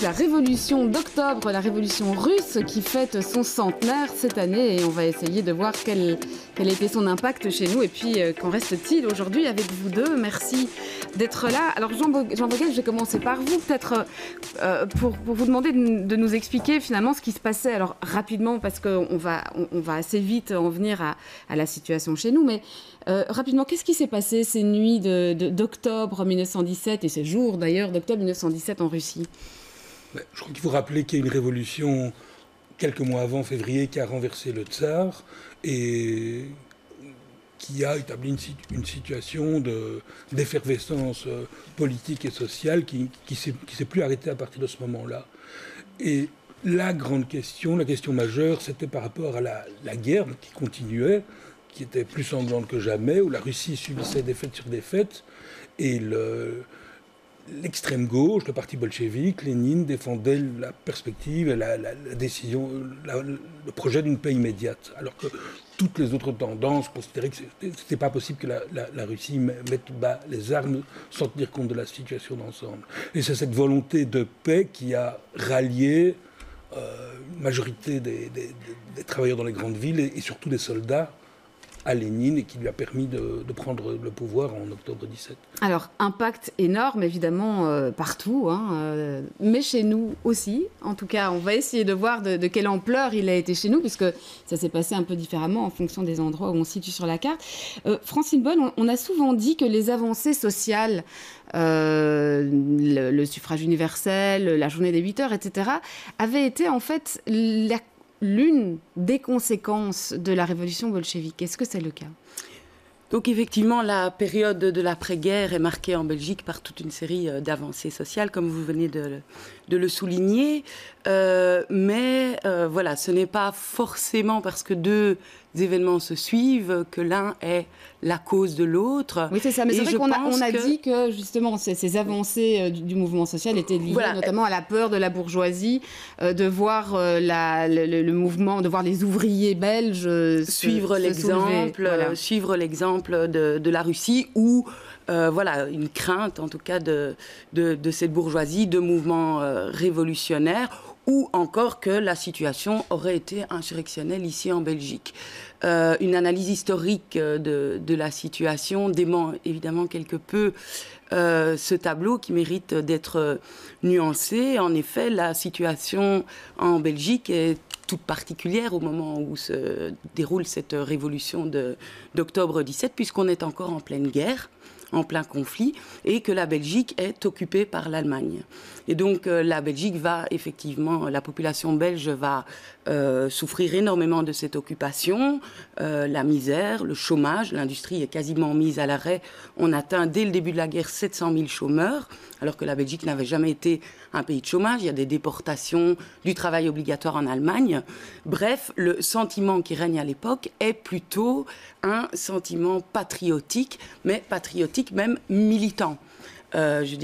donc la révolution d'octobre, la révolution russe qui fête son centenaire cette année, et on va essayer de voir quel était son impact chez nous, et puis qu'en reste-t-il aujourd'hui avec vous deux. Merci d'être là. Alors Jean Vogel, je vais commencer par vous, peut-être pour vous demander de nous expliquer finalement ce qui se passait, alors rapidement, parce qu'on va assez vite en venir à la situation chez nous, mais rapidement, qu'est-ce qui s'est passé ces nuits d'octobre 1917 et ces jours d'ailleurs d'octobre 1917 en Russie? Je crois qu'il faut rappeler qu'il y a une révolution quelques mois avant, février, qui a renversé le tsar et qui a établi une situation d'effervescence politique et sociale qui s'est plus arrêtée à partir de ce moment-là. Et la grande question, la question majeure, c'était par rapport à la guerre qui continuait, qui était plus sanglante que jamais, où la Russie subissait défaite sur défaite, et l'extrême gauche, le parti bolchevique, Lénine, défendait la perspective et la décision, le projet d'une paix immédiate. Alors que toutes les autres tendances considéraient que c'était pas possible que la Russie mette bas les armes sans tenir compte de la situation d'ensemble. Et c'est cette volonté de paix qui a rallié une majorité des travailleurs dans les grandes villes et surtout des soldats à Lénine, et qui lui a permis de prendre le pouvoir en octobre 17. Alors, impact énorme, évidemment, partout, mais chez nous aussi. En tout cas, on va essayer de voir de quelle ampleur il a été chez nous, puisque ça s'est passé un peu différemment en fonction des endroits où on se situe sur la carte. Francine Bonne, on a souvent dit que les avancées sociales, le suffrage universel, la journée des 8 heures, etc., avaient été en fait l'une des conséquences de la révolution bolchevique. Est-ce que c'est le cas ? Donc effectivement, la période de l'après-guerre est marquée en Belgique par toute une série d'avancées sociales, comme vous venez de le souligner. Mais voilà, ce n'est pas forcément parce que deux événements se suivent que l'un est la cause de l'autre. Oui, c'est ça. Mais c'est vrai qu'on a dit que justement ces avancées du mouvement social étaient liées notamment à la peur de la bourgeoisie, de voir le mouvement, de voir les ouvriers belges suivre l'exemple de la Russie, où une crainte en tout cas de cette bourgeoisie, de mouvements révolutionnaires, ou encore que la situation aurait été insurrectionnelle ici en Belgique. Une analyse historique de la situation dément évidemment quelque peu ce tableau qui mérite d'être nuancé. En effet, la situation en Belgique est toute particulière au moment où se déroule cette révolution d'octobre 17, puisqu'on est encore en pleine guerre, en plein conflit, et que la Belgique est occupée par l'Allemagne. Et donc la Belgique va effectivement, la population belge va souffrir énormément de cette occupation, la misère, le chômage, l'industrie est quasiment mise à l'arrêt. On atteint dès le début de la guerre 700 000 chômeurs, alors que la Belgique n'avait jamais été un pays de chômage. Il y a des déportations, du travail obligatoire en Allemagne. Bref, le sentiment qui règne à l'époque est plutôt un sentiment patriotique, mais patriotique même militant. Il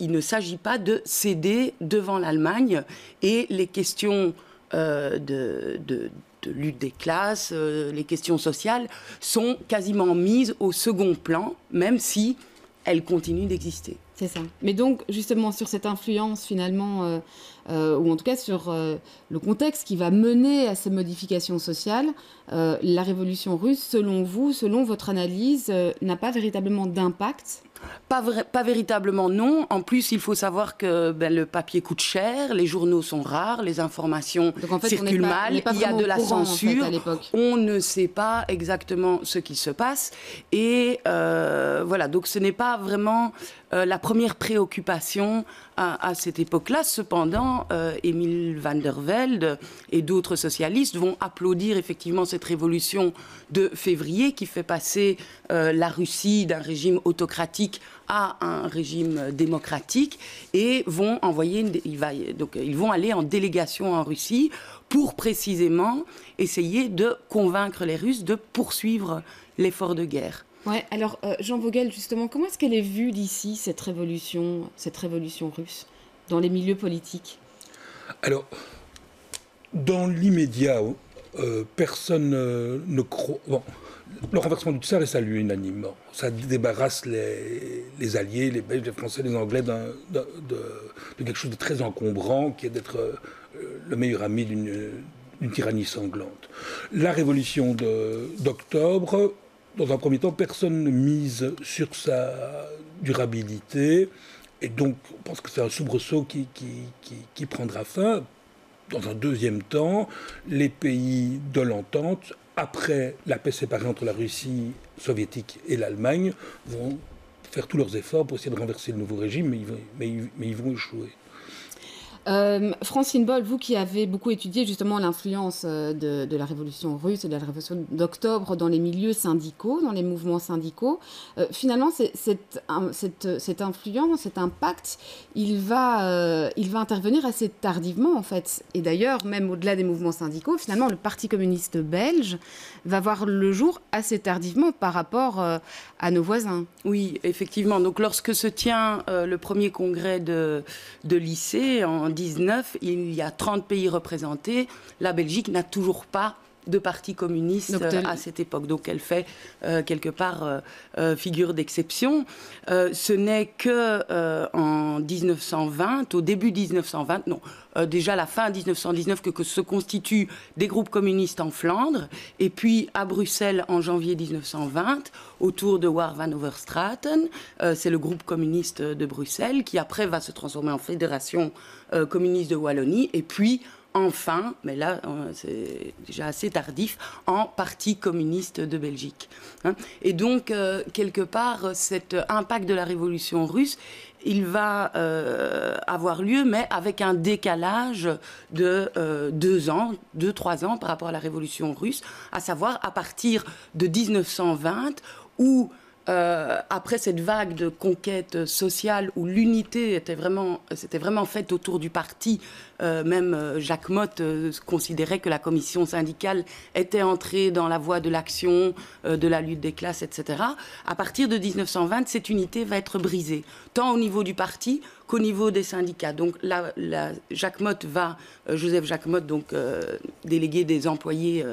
ne s'agit pas de céder devant l'Allemagne, et les questions de lutte des classes, les questions sociales sont quasiment mises au second plan, même si elles continuent d'exister. C'est ça. Mais donc, justement, sur cette influence, finalement, ou en tout cas sur le contexte qui va mener à ces modifications sociales, la révolution russe, selon vous, selon votre analyse, n'a pas véritablement d'impact ? Pas véritablement, non. En plus, il faut savoir que le papier coûte cher, les journaux sont rares, les informations circulent mal, il y a de la censure, en fait, on ne sait pas exactement ce qui se passe. Et donc ce n'est pas vraiment la première préoccupation à cette époque-là. Cependant, Emil van der Velde et d'autres socialistes vont applaudir effectivement cette révolution de février qui fait passer la Russie d'un régime autocratique à un régime démocratique, et vont ils vont aller en délégation en Russie pour précisément essayer de convaincre les Russes de poursuivre l'effort de guerre. Ouais, alors Jean Vogel, justement, comment est-ce qu'elle est vue d'ici, cette révolution russe, dans les milieux politiques ? Alors, dans l'immédiat, personne ne croit... Bon, le renversement du tsar est salué unanimement. Ça débarrasse les Alliés, les Belges, les Français, les Anglais de quelque chose de très encombrant, qui est d'être le meilleur ami d'une tyrannie sanglante. La révolution d'octobre, dans un premier temps, personne ne mise sur sa durabilité, et donc on pense que c'est un soubresaut qui prendra fin. Dans un deuxième temps, les pays de l'entente, après la paix séparée entre la Russie soviétique et l'Allemagne, vont faire tous leurs efforts pour essayer de renverser le nouveau régime, mais ils vont échouer. Francine Boll, vous qui avez beaucoup étudié justement l'influence de la révolution russe et de la révolution d'octobre dans les milieux syndicaux, dans les mouvements syndicaux, finalement cette influence, cet impact, il va intervenir assez tardivement en fait. Et d'ailleurs, même au-delà des mouvements syndicaux, finalement le Parti communiste belge va voir le jour assez tardivement par rapport à nos voisins. Oui, effectivement. Donc lorsque se tient le premier congrès de lycée en 19, il y a 30 pays représentés. La Belgique n'a toujours pas de parti communiste à cette époque. Donc elle fait quelque part figure d'exception. Ce n'est que en 1920, au début 1920, non, déjà la fin 1919 que se constituent des groupes communistes en Flandre, et puis à Bruxelles en janvier 1920, autour de War van Overstraten, c'est le groupe communiste de Bruxelles qui après va se transformer en fédération communiste de Wallonie, et puis enfin, mais là c'est déjà assez tardif, en Parti communiste de Belgique. Et donc, quelque part, cet impact de la révolution russe, il va avoir lieu, mais avec un décalage de 2-3 ans par rapport à la révolution russe, à savoir à partir de 1920, où après cette vague de conquête sociale où l'unité s'était vraiment faite autour du parti, même Jacques Motte considérait que la commission syndicale était entrée dans la voie de l'action, de la lutte des classes, etc. À partir de 1920, cette unité va être brisée, tant au niveau du parti qu'au niveau des syndicats. Donc Joseph Jacques Motte, donc délégué des employés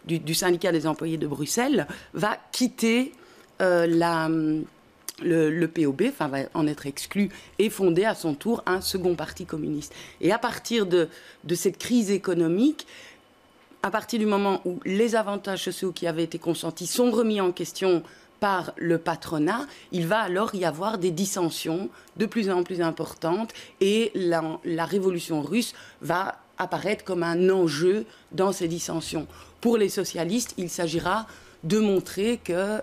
du syndicat des employés de Bruxelles, va quitter le POB, enfin va en être exclu, et fonder à son tour un second parti communiste. Et à partir de cette crise économique, à partir du moment où les avantages sociaux qui avaient été consentis sont remis en question par le patronat, il va alors y avoir des dissensions de plus en plus importantes, et la révolution russe va apparaître comme un enjeu dans ces dissensions. Pour les socialistes, il s'agira de montrer que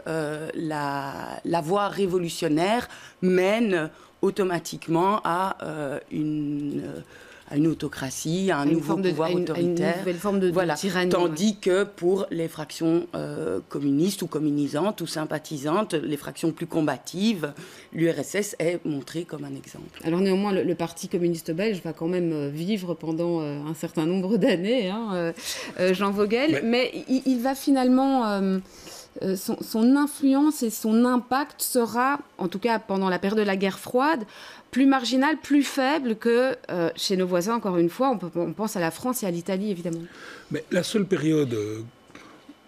la voie révolutionnaire mène automatiquement à une autocratie, à un nouveau pouvoir autoritaire. Une nouvelle forme de tyrannie. Tandis que pour les fractions communistes ou communisantes ou sympathisantes, les fractions plus combatives, l'URSS est montrée comme un exemple. Alors néanmoins, le Parti communiste belge va quand même vivre pendant un certain nombre d'années, Jean Vogel, mais il va finalement... son influence et son impact sera, en tout cas pendant la période de la guerre froide, plus marginal, plus faible que chez nos voisins, encore une fois. On pense à la France et à l'Italie, évidemment. Mais la seule période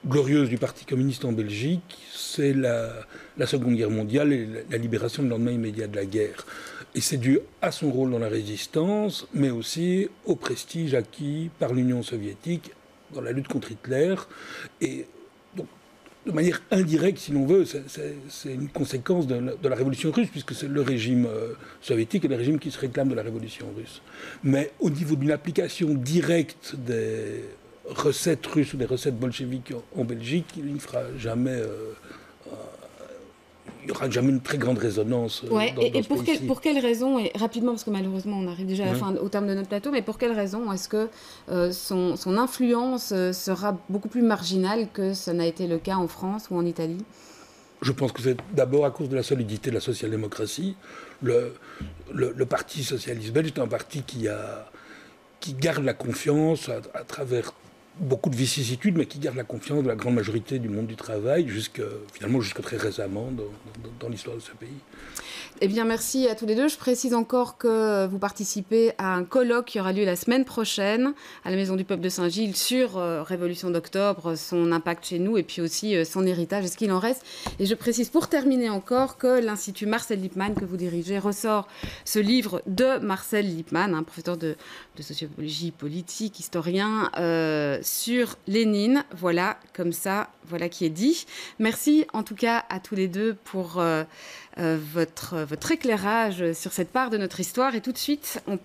glorieuse du Parti communiste en Belgique, c'est la Seconde Guerre mondiale et la libération le lendemain immédiat de la guerre. Et c'est dû à son rôle dans la résistance, mais aussi au prestige acquis par l'Union soviétique dans la lutte contre Hitler. Et de manière indirecte, si l'on veut, c'est une conséquence de la révolution russe, puisque c'est le régime soviétique et le régime qui se réclame de la révolution russe. Mais au niveau d'une application directe des recettes russes ou des recettes bolcheviques en Belgique, il ne fera jamais... il n'y aura jamais une très grande résonance dans pour quelle raison, et rapidement, parce que malheureusement on arrive déjà à la fin, au terme de notre plateau, mais pour quelle raison est-ce que son influence sera beaucoup plus marginale que ça n'a été le cas en France ou en Italie ? Je pense que c'est d'abord à cause de la solidité de la social-démocratie. Le Parti socialiste belge est un parti qui garde la confiance à travers beaucoup de vicissitudes, mais qui garde la confiance de la grande majorité du monde du travail, finalement jusqu'à très récemment dans l'histoire de ce pays. Eh bien, merci à tous les deux. Je précise encore que vous participez à un colloque qui aura lieu la semaine prochaine à la Maison du Peuple de Saint-Gilles sur Révolution d'octobre, son impact chez nous et puis aussi son héritage et ce qu'il en reste. Et je précise pour terminer encore que l'Institut Marcel Lippmann que vous dirigez ressort ce livre de Marcel Lippmann, un professeur de sociologie politique, historien, sur Lénine. Voilà, comme ça, voilà qui est dit. Merci en tout cas à tous les deux pour votre éclairage sur cette part de notre histoire. Et tout de suite, on parle